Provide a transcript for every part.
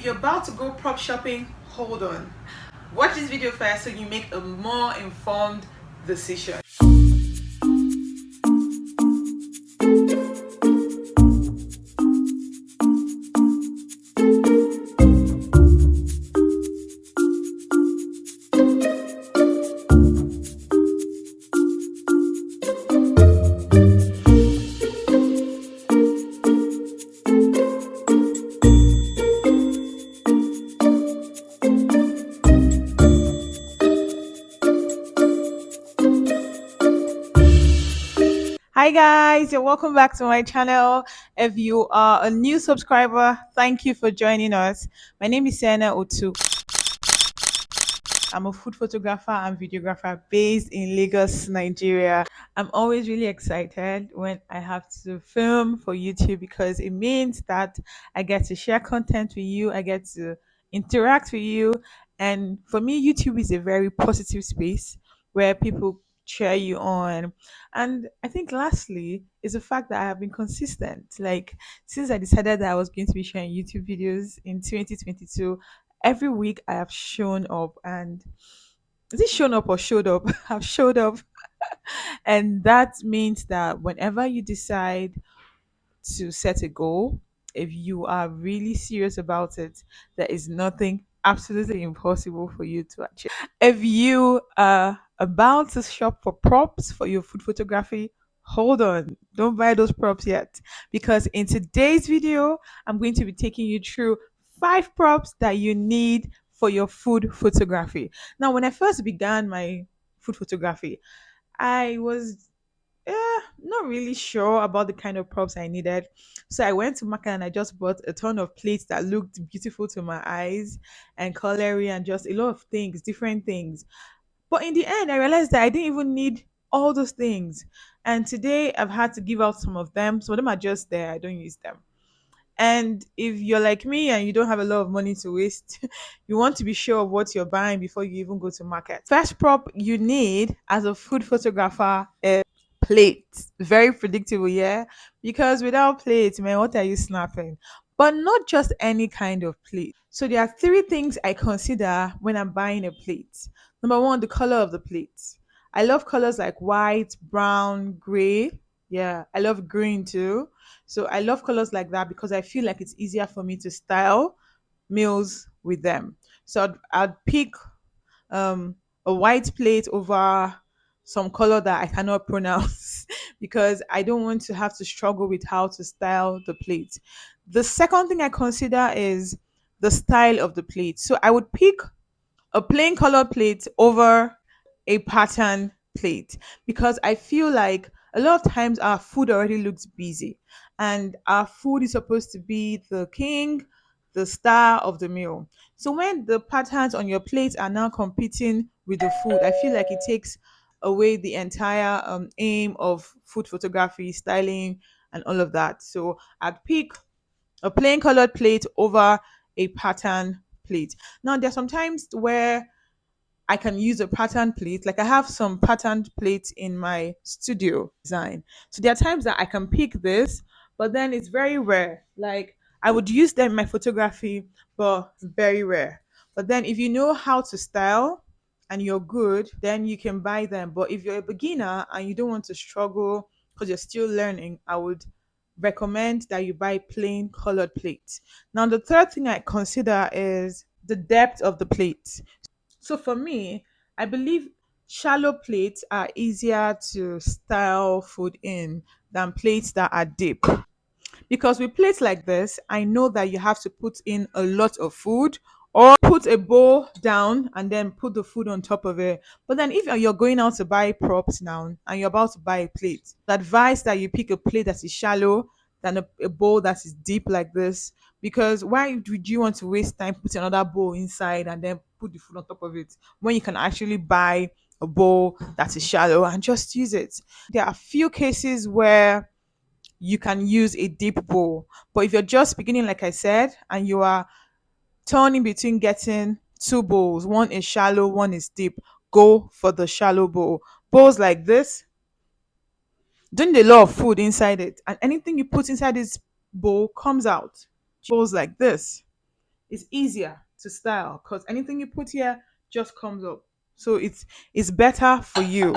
if you're about to go prop shopping, hold on. Watch this video first so you make a more informed decision. Hi guys, you're welcome back to my channel. If you are a new subscriber, thank you for joining us. My name is Sienna Otu. I'm a food photographer and videographer based in Lagos, Nigeria. I'm always really excited when I have to film for YouTube because it means that I get to share content with you, I get to interact with you. And for me, YouTube is a very positive space where people cheer you on. And I think lastly is the fact that I have been consistent. Like since I decided that I was going to be sharing YouTube videos in 2022, every week I have shown up. And is it shown up or showed up? I've showed up. And that means that whenever you decide to set a goal, if you are really serious about it, there is nothing absolutely impossible for you to achieve. If you are about to shop for props for your food photography, hold on, don't buy those props yet. Because in today's video, I'm going to be taking you through 5 props that you need for your food photography. Now, when I first began my food photography, I was not really sure about the kind of props I needed. So I went to market and I just bought a ton of plates that looked beautiful to my eyes and cutlery and just a lot of things, different things. But in the end, I realized that I didn't even need all those things. And today I've had to give out some of them. Some of them are just there, I don't use them. And if you're like me and you don't have a lot of money to waste, you want to be sure of what you're buying before you even go to market. First prop you need as a food photographer is plate. Very predictable, yeah? Because without plates, man, what are you snapping? But not just any kind of plate. So there are 3 things I consider when I'm buying a plate. Number one, the color of the plate. I love colors like white, brown, gray. Yeah, I love green too. So I love colors like that because I feel like it's easier for me to style meals with them. So I'd pick um, a white plate over some color that I cannot pronounce because I don't want to have to struggle with how to style the plate. The second thing I consider is the style of the plate. So I would pick a plain color plate over a pattern plate because I feel like a lot of times our food already looks busy and our food is supposed to be the king, the star of the meal. So when the patterns on your plate are now competing with the food, I feel like it takes away the entire aim of food photography, styling, and all of that. So I'd pick a plain colored plate over a pattern plate. Now, there's sometimes where I can use a pattern plate. Like I have some patterned plates in my studio design. So there are times that I can pick this, but then it's very rare. Like I would use them in my photography, but very rare. But then if you know how to style and you're good, then you can buy them. But if you're a beginner and you don't want to struggle because you're still learning, I would recommend that you buy plain colored plates. Now, the third thing I consider is the depth of the plate. So for me, I believe shallow plates are easier to style food in than plates that are deep. Because with plates like this, I know that you have to put in a lot of food or put a bowl down and then put the food on top of it. But then if you're going out to buy props now and you're about to buy a plate, the advice that you pick a plate that is shallow than a bowl that is deep like this. Because why would you want to waste time putting another bowl inside and then put the food on top of it when you can actually buy a bowl that is shallow and just use it? There are a few cases where you can use a deep bowl. But if you're just beginning, like I said, and you are turning between getting 2 bowls, one is shallow, one is deep, go for the shallow bowl. Bowls like this, don't need a lot of food inside it, and anything you put inside this bowl comes out. Bowls like this, It's easier to style because anything you put here just comes up. So it's better for you.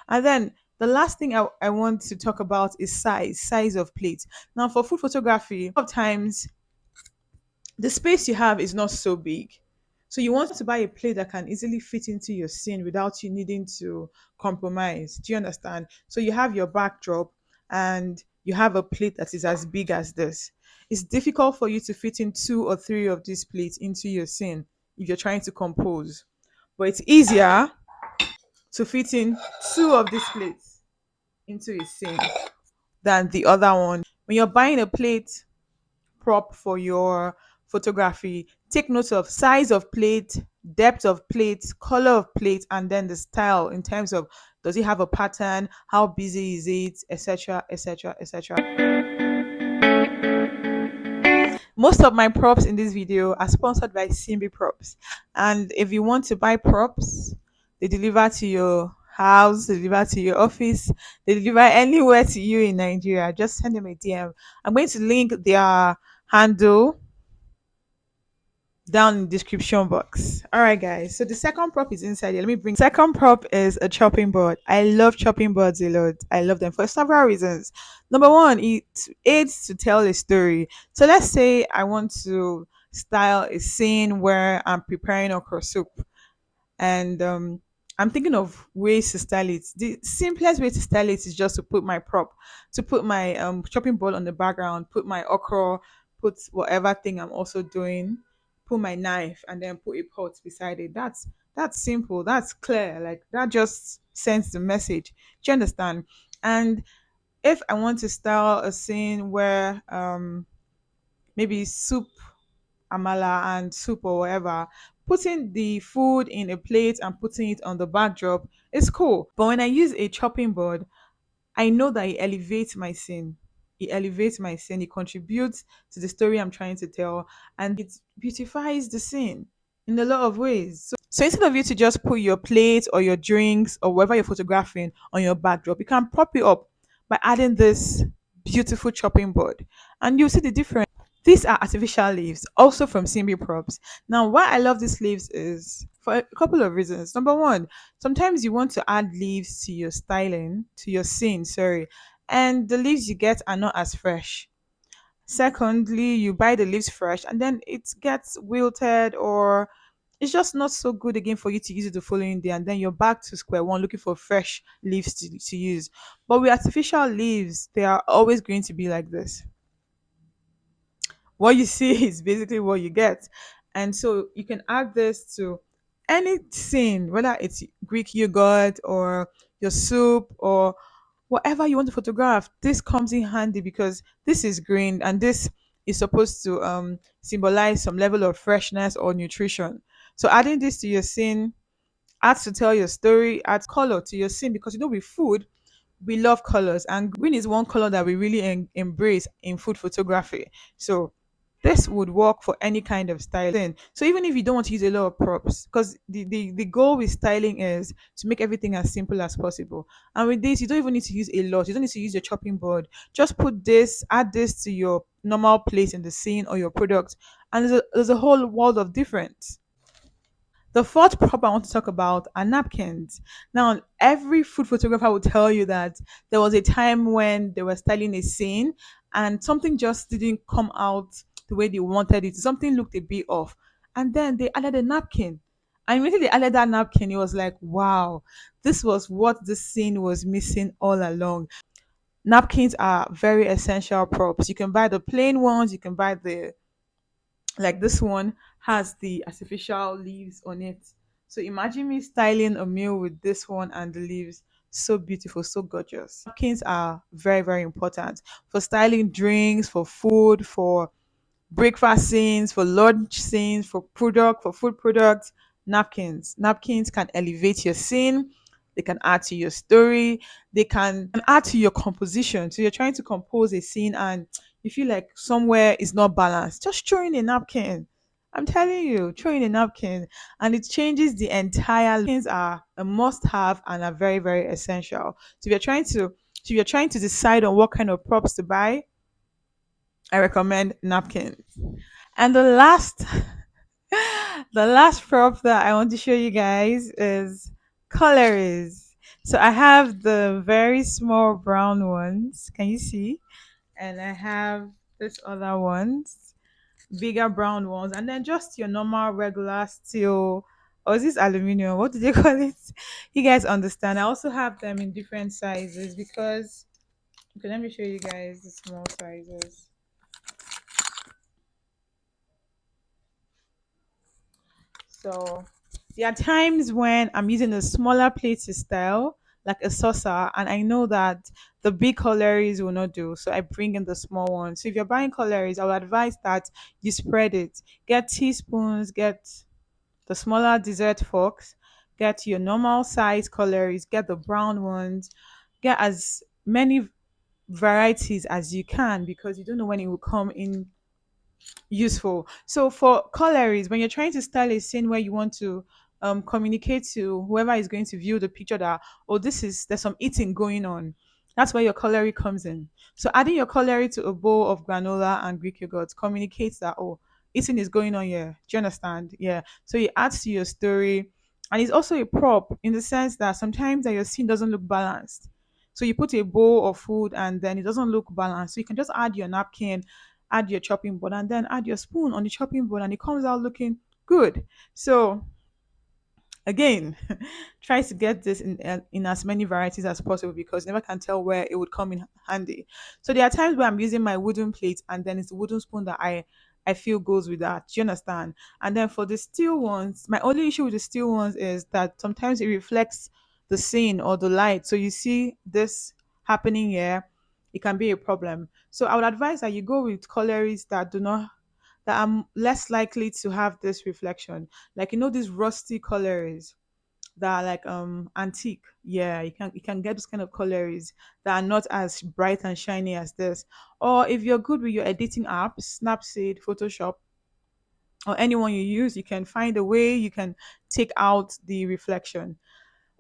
And then the last thing I want to talk about is size of plate. Now for food photography, a lot of times the space you have is not so big. So you want to buy a plate that can easily fit into your scene without you needing to compromise. Do you understand? So you have your backdrop and you have a plate that is as big as this. It's difficult for you to fit in two or three of these plates into your scene if you're trying to compose. But it's easier to fit in two of these plates into a scene than the other one. When you're buying a plate prop for your photography, take note of size of plate, depth of plate, color of plate, and then the style in terms of does it have a pattern, how busy is it, etc., etc., etc. Most of my props in this video are sponsored by Simbi Props, and if you want to buy props, they deliver to your house, they deliver to your office, they deliver anywhere to you in Nigeria. Just send them a DM. I'm going to link their handle down in the description box. All right, guys. So the second prop is inside here. Let me bring. Second prop is a chopping board. I love chopping boards a lot. I love them for several reasons. Number one, it aids to tell a story. So let's say I want to style a scene where I'm preparing okra soup and I'm thinking of ways to style it. The simplest way to style it is just to put my prop, to put my chopping board on the background, put my okra, put whatever thing I'm also doing, put my knife, and then put a pot beside it. That's simple. That's clear. Like that just sends the message. Do you understand? And if I want to style a scene where maybe soup amala and soup or whatever, putting the food in a plate and putting it on the backdrop is cool. But when I use a chopping board, I know that it elevates my scene. It elevates my scene. It contributes to the story I'm trying to tell, and it beautifies the scene in a lot of ways. So instead of you to just put your plate or your drinks or whatever you're photographing on your backdrop, you can prop it up by adding this beautiful chopping board, and you'll see the difference. These are artificial leaves, also from Simbi Props. Now, why I love these leaves is for a couple of reasons. Number one, sometimes you want to add leaves to your styling, to your scene, sorry, and the leaves you get are not as fresh. Secondly, you buy the leaves fresh and then it gets wilted or it's just not so good again for you to use it the following day, and then you're back to square one looking for fresh leaves to use. But with artificial leaves, they are always going to be like this. What you see is basically what you get. And so you can add this to any scene, whether it's Greek yogurt or your soup or whatever you want to photograph. This comes in handy because this is green and this is supposed to symbolize some level of freshness or nutrition. So adding this to your scene adds to tell your story, adds color to your scene because with food we love colors and green is one color that we really embrace in food photography. So this would work for any kind of styling. So even if you don't want to use a lot of props, because the goal with styling is to make everything as simple as possible. And with this, you don't even need to use a lot. You don't need to use your chopping board. Just put this, add this to your normal place in the scene or your product, and there's a whole world of difference. The fourth prop I want to talk about are napkins. Now, every food photographer will tell you that there was a time when they were styling a scene and something just didn't come out the way they wanted it. Something looked a bit off. And then they added a napkin. And immediately they added that napkin, it was like, wow, this was what the scene was missing all along. Napkins are very essential props. You can buy the plain ones, you can buy the like this one has the artificial leaves on it. So imagine me styling a meal with this one and the leaves. So beautiful, so gorgeous. Napkins are very, very important for styling drinks, for food, for breakfast scenes, for lunch scenes, for food products. Napkins can elevate your scene. They can add to your story. They can add to your composition. So you're trying to compose a scene and you feel like somewhere is not balanced. Just throw in a napkin. I'm telling you, throw in a napkin and it changes the entire. Napkins are a must-have and are very, very essential. So if you're trying to decide on what kind of props to buy, I recommend napkins. And the last The last prop that I want to show you guys is cutleries. So I have the very small brown ones. Can you see? And I have this other ones, bigger brown ones, and then just your normal regular steel. Or is this aluminium? What do they call it? You guys understand. I also have them in different sizes because okay, let me show you guys the small sizes. So there are times when I'm using a smaller plate style, like a saucer, and I know that the big cutleries will not do. So I bring in the small ones. So if you're buying cutleries, I would advise that you spread it. Get teaspoons, get the smaller dessert forks, get your normal size cutleries, get the brown ones, get as many varieties as you can because you don't know when it will come in useful. So for colories, when you're trying to style a scene where you want to communicate to whoever is going to view the picture that oh there's some eating going on, that's where your coloring comes in. So adding your coloring to a bowl of granola and Greek yogurt communicates that oh eating is going on here. Do you understand? Yeah. So it adds to your story, and it's also a prop in the sense that sometimes that your scene doesn't look balanced. So you put a bowl of food and then it doesn't look balanced. So you can just add your napkin, add your chopping board, and then add your spoon on the chopping board, and it comes out looking good. So again, try to get this in as many varieties as possible because you never can tell where it would come in handy. So there are times where I'm using my wooden plate and then it's the wooden spoon that I feel goes with that. Do you understand? And then for the steel ones, my only issue with the steel ones is that sometimes it reflects the scene or the light. So you see this happening here, it can be a problem. So I would advise that you go with cutleries that are less likely to have this reflection. Like these rusty cutleries that are like antique. Yeah, you can get this kind of cutleries that are not as bright and shiny as this. Or if you're good with your editing apps, Snapseed, Photoshop, or anyone you use, you can find a way you can take out the reflection.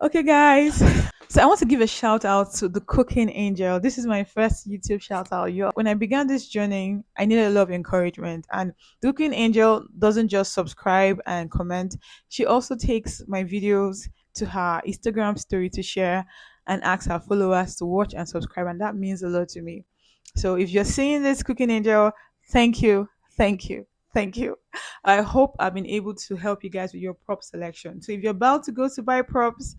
Okay, guys. So I want to give a shout out to the Cooking Angel. This is my first YouTube shout out. When I began this journey, I needed a lot of encouragement. And the Cooking Angel doesn't just subscribe and comment. She also takes my videos to her Instagram story to share and asks her followers to watch and subscribe. And that means a lot to me. So if you're seeing this Cooking Angel, thank you, thank you, thank you. I hope I've been able to help you guys with your prop selection. So if you're about to go to buy props,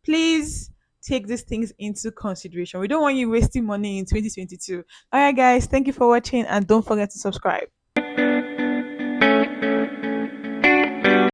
please take these things into consideration. We don't want you wasting money in 2022. All right, guys, thank you for watching and don't forget to subscribe.